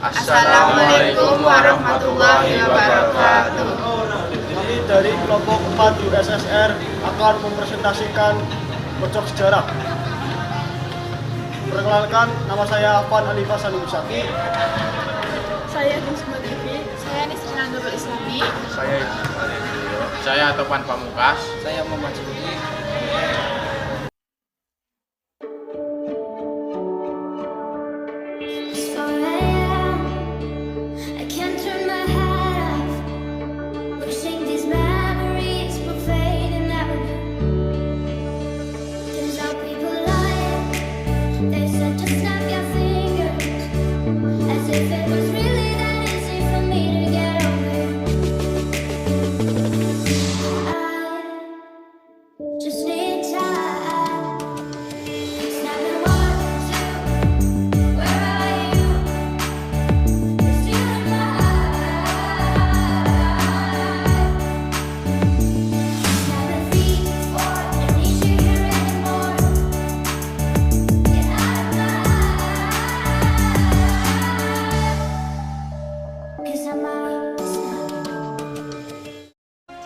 Assalamualaikum warahmatullahi wabarakatuh. Kami dari kelompok 4 USSR akan mempresentasikan pojok sejarah. Perkenalkan, nama saya Afan Alifah Sanubusaki. Saya Gusma Devi. Saya Nisrina Nurul Islami. Saya Topan Pamukas. Saya Muhammad Syukri.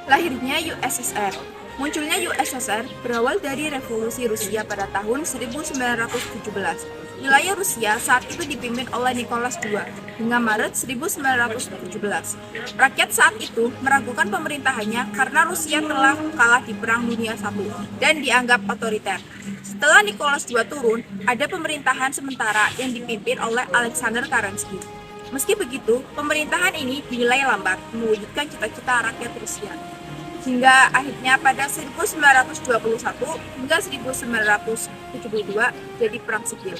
Lahirnya USSR. Munculnya USSR berawal dari revolusi Rusia pada tahun 1917. Wilayah Rusia saat itu dipimpin oleh Nicholas II hingga Maret 1917. Rakyat saat itu meragukan pemerintahannya karena Rusia telah kalah di Perang Dunia I dan dianggap otoriter. Setelah Nicholas II turun, ada pemerintahan sementara yang dipimpin oleh Alexander Kerensky. Meski begitu, pemerintahan ini dinilai lambat mewujudkan cita-cita rakyat Rusia. Hingga akhirnya pada 1921 hingga 1972 jadi perang sipil.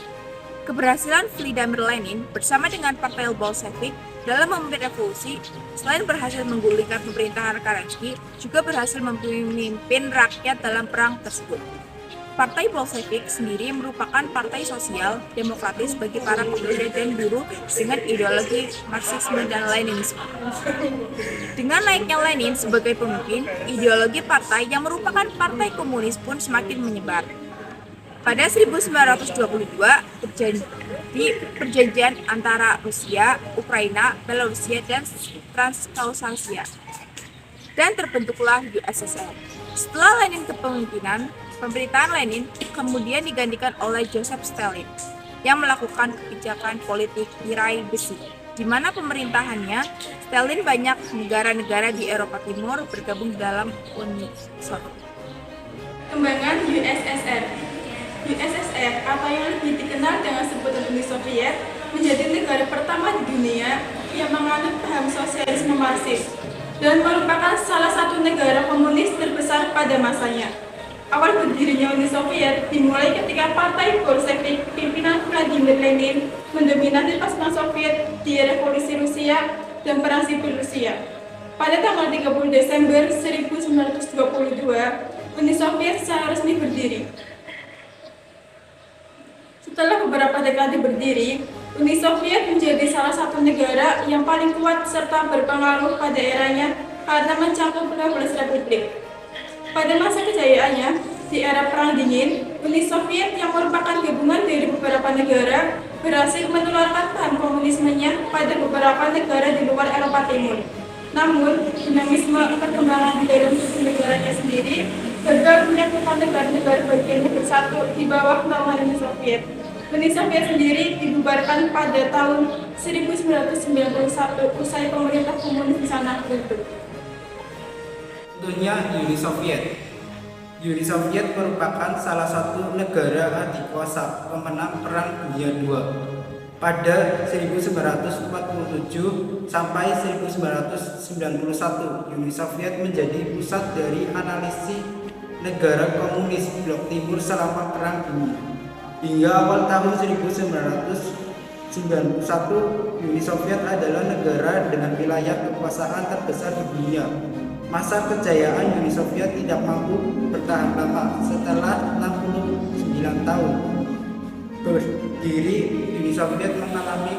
Keberhasilan Vladimir Lenin bersama dengan Partai Bolshevik dalam memimpin revolusi, selain berhasil menggulingkan pemerintahan Kerensky, juga berhasil memimpin rakyat dalam perang tersebut. Partai Bolshevik sendiri merupakan partai sosial demokratis bagi para pekerja dan buruh dengan ideologi Marxisme dan Leninisme. Dengan naiknya Lenin sebagai pemimpin, ideologi partai yang merupakan partai komunis pun semakin menyebar. Pada 1922 terjadi perjanjian antara Rusia, Ukraina, Belarusia, dan Transkaukasia, dan terbentuklah USSR. Setelah Lenin kepemimpinan, pemerintahan Lenin kemudian digantikan oleh Joseph Stalin yang melakukan kebijakan politik tirai besi, di mana pemerintahannya Stalin banyak negara-negara di Eropa Timur bergabung dalam Uni Soviet. Kembangan USSR. USSR atau yang lebih dikenal dengan sebutan Uni Soviet menjadi negara pertama di dunia yang menganut paham sosialisme Marxis dan merupakan salah satu negara komunis terbesar pada masanya. Awal berdirinya Uni Soviet dimulai ketika Partai Bolshevik pimpinan Vladimir Lenin mendominasi pasukan Soviet di Revolusi Rusia dan Perang Sipil Rusia. Pada tanggal 30 Desember 1922, Uni Soviet secara resmi berdiri. Setelah beberapa dekade berdiri, Uni Soviet menjadi salah satu negara yang paling kuat serta berpengaruh pada eranya karena mencakup 12 republik. Pada masa kejayaannya, di era Perang Dingin, Uni Soviet yang merupakan gabungan dari beberapa negara berhasil menularkan paham komunismenya pada beberapa negara di luar Eropa Timur. Namun, dinamisme perkembangan di dalam tubuh negaranya sendiri gagal menyatukan negara-negara bagiannya bersatu di bawah naungan Uni Soviet. Uni Soviet sendiri dibubarkan pada tahun 1991 usai pemerintah komunis di sana runtuh. Tentunya Uni Soviet. Uni Soviet merupakan salah satu negara adikuasa pemenang Perang Dunia II. Pada 1947 sampai 1991, Uni Soviet menjadi pusat dari analisis negara komunis Blok Timur selama Perang Dunia. Hingga awal tahun 1991, Uni Soviet adalah negara dengan wilayah kekuasaan terbesar di dunia. Masa kejayaan Uni Soviet tidak mampu bertahan lama. Setelah 69 tahun berdiri, Uni Soviet mengalami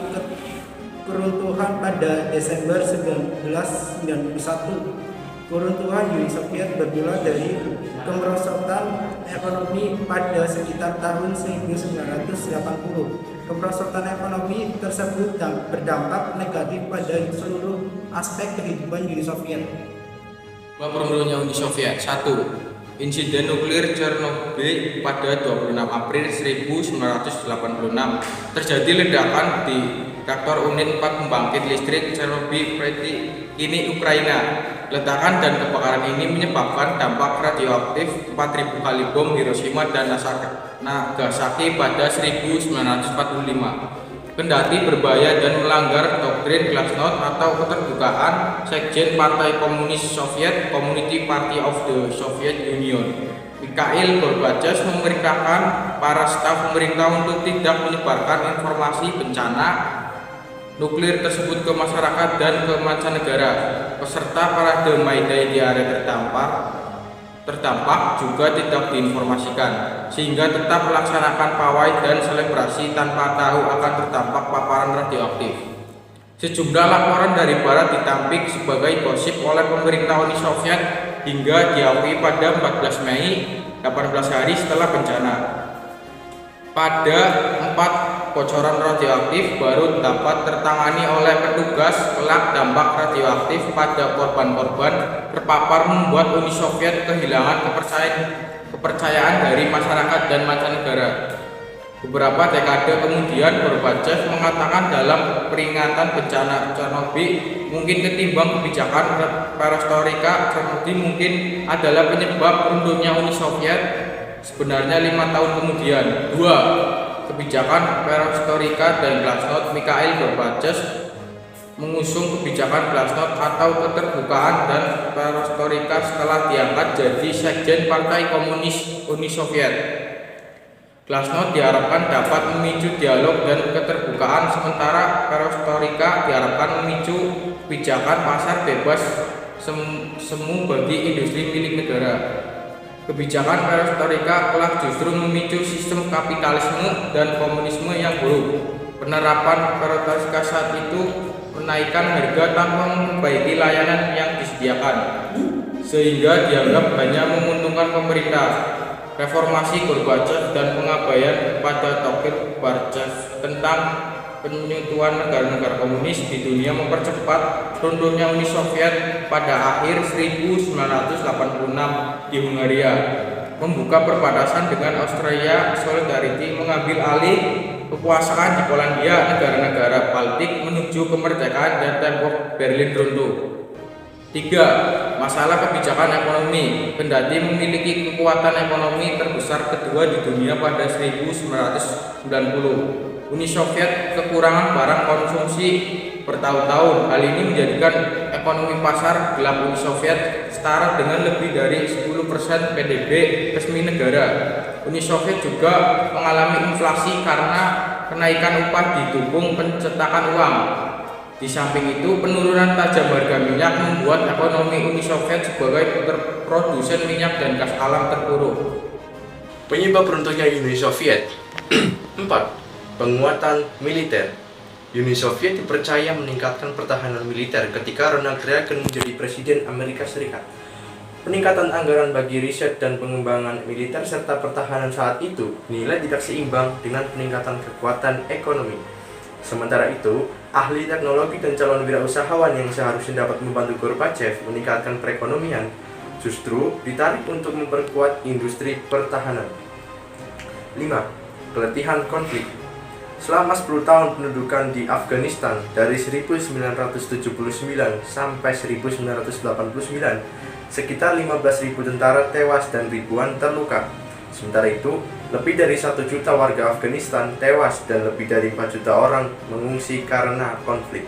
keruntuhan pada Desember 1991 Keruntuhan Uni Soviet bermula dari kemerosotan ekonomi pada sekitar tahun 1980. Kemerosotan ekonomi tersebut berdampak negatif pada seluruh aspek kehidupan Uni Soviet. Runtuhnya Uni Soviet. 1. Insiden nuklir Chernobyl pada 26 April 1986. Terjadi ledakan di reaktor unit 4 pembangkit listrik Chernobyl kini Ukraina. Ledakan dan kebakaran ini menyebabkan dampak radioaktif 4.000 kali bom Hiroshima dan Nagasaki pada 1945. Kendati berbahaya dan melanggar doktrin Glasnost atau keterbukaan, Sekjen Partai Komunis Soviet (Communist Party of the Soviet Union) Mikhail Gorbachev memerintahkan para staf pemerintah untuk tidak menyebarkan informasi bencana nuklir tersebut ke masyarakat dan ke mancanegara. Peserta parade May Day di area terdampak juga tidak diinformasikan, sehingga tetap melaksanakan pawai dan selebrasi tanpa tahu akan terdampak paparan radioaktif. Sejumlah laporan dari barat ditampik sebagai gosip oleh pemerintah Uni Soviet hingga diakui pada 14 Mei, 18 hari setelah bencana. Pada 4 bocoran radioaktif baru dapat tertangani oleh petugas. Kelak dampak radioaktif pada korban-korban terpapar membuat Uni Soviet kehilangan kepercayaan dari masyarakat dan mancanegara. Beberapa dekade kemudian, Gorbachev mengatakan dalam peringatan bencana Chernobyl, mungkin ketimbang kebijakan perestroika, Chernobyl mungkin adalah penyebab runtuhnya Uni Soviet. Sebenarnya 5 tahun kemudian. 2. Kebijakan perestroika dan Glasnost. Mikhail Gorbachev mengusung kebijakan Glasnost atau keterbukaan dan perestroika setelah diangkat jadi Sekjen Partai Komunis Uni Soviet. Glasnost diharapkan dapat memicu dialog dan keterbukaan, sementara perestroika diharapkan memicu kebijakan pasar bebas semu bagi industri milik negara. Kebijakan perestroika kelak justru memicu sistem kapitalisme dan komunisme yang buruk. Penerapan perestroika saat itu menaikkan harga tanpa memperbaiki layanan yang disediakan, sehingga dianggap hanya menguntungkan pemerintah. Reformasi Gorbachev dan pengabaian pada doktrin Gorbachev tentang penyutuan negara-negara komunis di dunia mempercepat runtuhnya Uni Soviet pada akhir 1986 di Hungaria, membuka perbatasan dengan Austria. Solidarity mengambil alih kekuasaan di Polandia. Negara-negara Baltik menuju kemerdekaan dan tembok Berlin runtuh. 3. Masalah kebijakan ekonomi. Kendati memiliki kekuatan ekonomi terbesar kedua di dunia pada 1990, Uni Soviet kekurangan barang konsumsi bertahun-tahun. Hal ini menjadikan ekonomi pasar gelap Uni Soviet setara dengan lebih dari 10% PDB resmi negara. Uni Soviet juga mengalami inflasi karena kenaikan upah didukung pencetakan uang. Di samping itu, penurunan tajam harga minyak membuat ekonomi Uni Soviet sebagai produsen minyak dan gas alam terpuruk. Penyebab runtuhnya Uni Soviet. 4. Penguatan militer. Uni Soviet dipercaya meningkatkan pertahanan militer ketika Ronald Reagan menjadi Presiden Amerika Serikat. Peningkatan anggaran bagi riset dan pengembangan militer serta pertahanan saat itu dinilai tidak seimbang dengan peningkatan kekuatan ekonomi. Sementara itu, ahli teknologi dan calon wirausahawan yang seharusnya dapat membantu Gorbachev meningkatkan perekonomian justru ditarik untuk memperkuat industri pertahanan. 5. Peletihan konflik. Selama 10 tahun pendudukan di Afghanistan dari 1979 sampai 1989, sekitar 15.000 tentara tewas dan ribuan terluka. Sementara itu, lebih dari 1 juta warga Afghanistan tewas dan lebih dari 4 juta orang mengungsi karena konflik.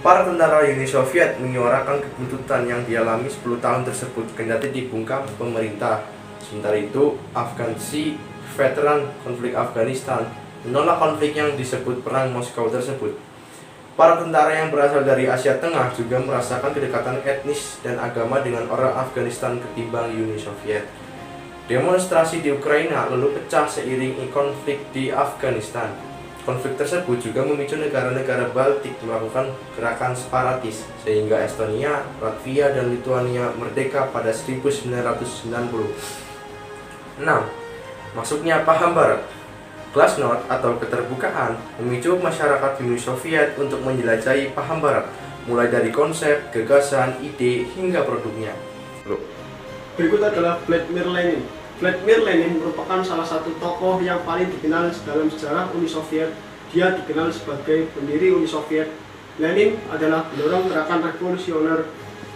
Para tentara Uni Soviet menyuarakan kebuntutan yang dialami 10 tahun tersebut kendati dibungkam pemerintah. Sementara itu, Afghansi, veteran konflik Afghanistan, menolak konflik yang disebut Perang Moskow tersebut. Para tentara yang berasal dari Asia Tengah juga merasakan kedekatan etnis dan agama dengan orang Afghanistan ketimbang Uni Soviet. Demonstrasi di Ukraina lalu pecah seiring konflik di Afghanistan. Konflik tersebut juga memicu negara-negara Baltik melakukan gerakan separatis, sehingga Estonia, Latvia, dan Lituania merdeka pada 1990. 6. Masuknya paham Barat. Glasnost atau keterbukaan memicu masyarakat Uni Soviet untuk menjelajahi paham Barat, mulai dari konsep, gagasan, ide, hingga produknya. Berikut adalah Vladimir Lenin. Vladimir Lenin merupakan salah satu tokoh yang paling dikenal dalam sejarah Uni Soviet. Dia dikenal sebagai pendiri Uni Soviet. Lenin adalah pendorong gerakan revolusioner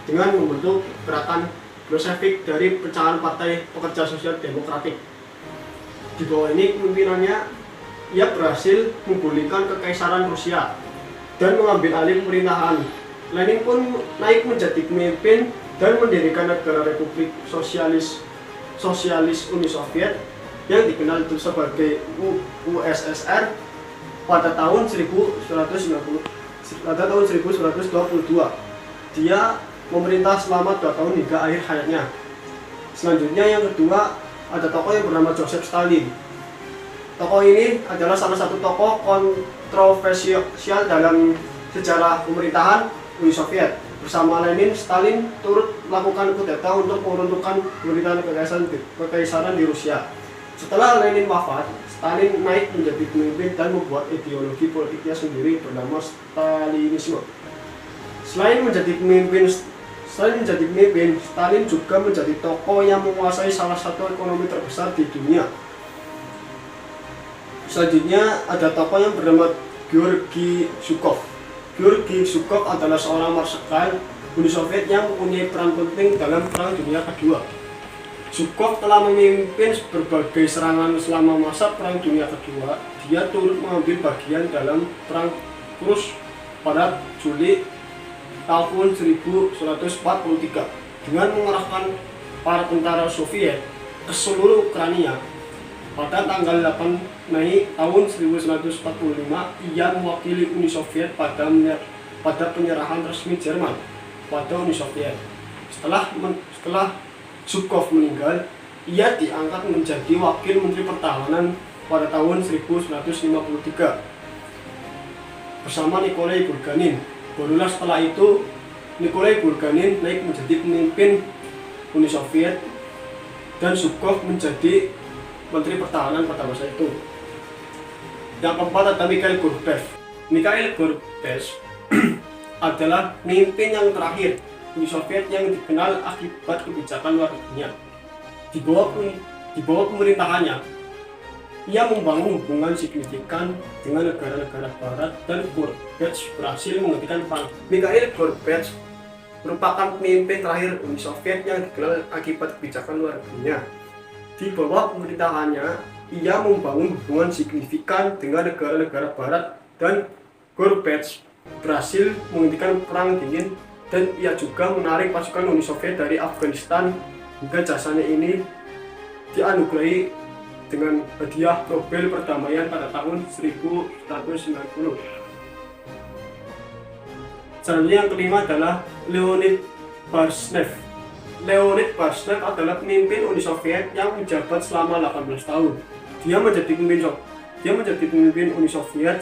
dengan membentuk gerakan Bolshevik dari pecahan Partai Pekerja Sosial Demokratik. Di bawah ini pimpinannya, ia berhasil menggulingkan kekaisaran Rusia dan mengambil alih pemerintahan. Lenin pun naik menjadi pemimpin dan mendirikan negara Republik Sosialis Uni Soviet yang dikenal sebagai USSR pada tahun 1922. Dia memerintah selama 2 tahun hingga akhir hayatnya. Selanjutnya yang kedua ada tokoh yang bernama Joseph Stalin. Tokoh ini adalah salah satu tokoh kontroversial dalam sejarah pemerintahan Uni Soviet. Bersama Lenin, Stalin turut melakukan kudeta untuk meruntuhkan pemerintahan kekaisaran di Rusia. Setelah Lenin wafat, Stalin naik menjadi pemimpin dan membuat ideologi politiknya sendiri bernama Stalinisme. Selain menjadi pemimpin, Stalin juga menjadi tokoh yang menguasai salah satu ekonomi terbesar di dunia. Selanjutnya ada tokoh yang bernama Georgy Zhukov. Georgy Zhukov adalah seorang marsekal Uni Soviet yang mempunyai peran penting dalam Perang Dunia Kedua. Zhukov telah memimpin berbagai serangan selama masa Perang Dunia Kedua. Dia turut mengambil bagian dalam Perang Kursk pada Juli tahun 1943 dengan mengerahkan para tentara Soviet ke seluruh Ukraina. Pada tanggal 8 Mei tahun 1945, ia mewakili Uni Soviet pada penyerahan resmi Jerman pada Uni Soviet. Setelah Zhukov meninggal, ia diangkat menjadi Wakil Menteri Pertahanan pada tahun 1953 bersama Nikolai Bulganin. Barulah setelah itu Nikolai Bulganin naik menjadi pemimpin Uni Soviet dan Zhukov menjadi Menteri Pertahanan pada masa itu. Yang keempat ada Mikhail Gorbachev. Mikhail Gorbachev adalah pemimpin yang terakhir Uni Soviet yang dikenal akibat kebijakan luar negerinya. Di bawah pemerintahannya, ia membangun hubungan signifikan dengan negara-negara Barat dan Gorbachev berhasil menghentikan perang. Mikhail Gorbachev merupakan pemimpin terakhir Uni Soviet yang dikenal akibat kebijakan luar negerinya. Di bawah pemerintahannya, ia membangun hubungan signifikan dengan negara-negara Barat dan Gorbachev berhasil menghentikan Perang Dingin, dan ia juga menarik pasukan Uni Soviet dari Afghanistan hingga jasanya ini dianugerahi dengan hadiah Nobel Perdamaian pada tahun 1990. Selanjutnya yang kelima adalah Leonid Brezhnev. Leonid Brezhnev adalah pemimpin Uni Soviet yang menjabat selama 18 tahun. Dia menjadi pemimpin Uni Soviet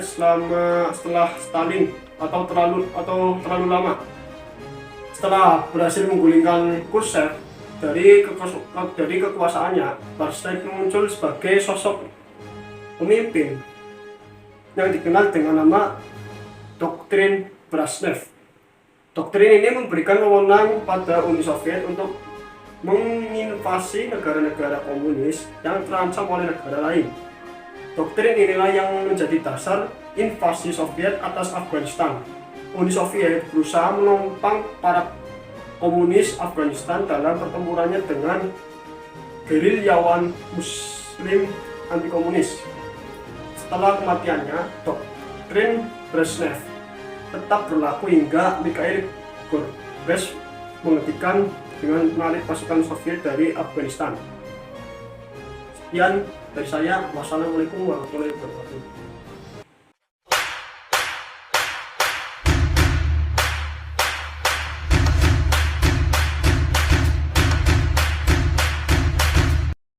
setelah Stalin atau terlalu lama. Setelah berhasil menggulingkan Khrushchev dari kekuasaannya, Brezhnev muncul sebagai sosok pemimpin yang dikenal dengan nama Doktrin Brezhnev. Doktrin ini memberikan wewenang pada Uni Soviet untuk menginvasi negara-negara komunis yang terancam oleh negara lain. Doktrin inilah yang menjadi dasar invasi Soviet atas Afghanistan. Uni Soviet berusaha menopang para komunis Afghanistan dalam pertempurannya dengan gerilyawan Muslim anti-komunis. Setelah kematiannya, Doktrin Brezhnev tetap berlaku hingga Mikhail Gorbachev menghentikan dengan menarik pasukan Soviet dari Afghanistan. Sekian dari saya. Wassalamualaikum warahmatullahi wabarakatuh.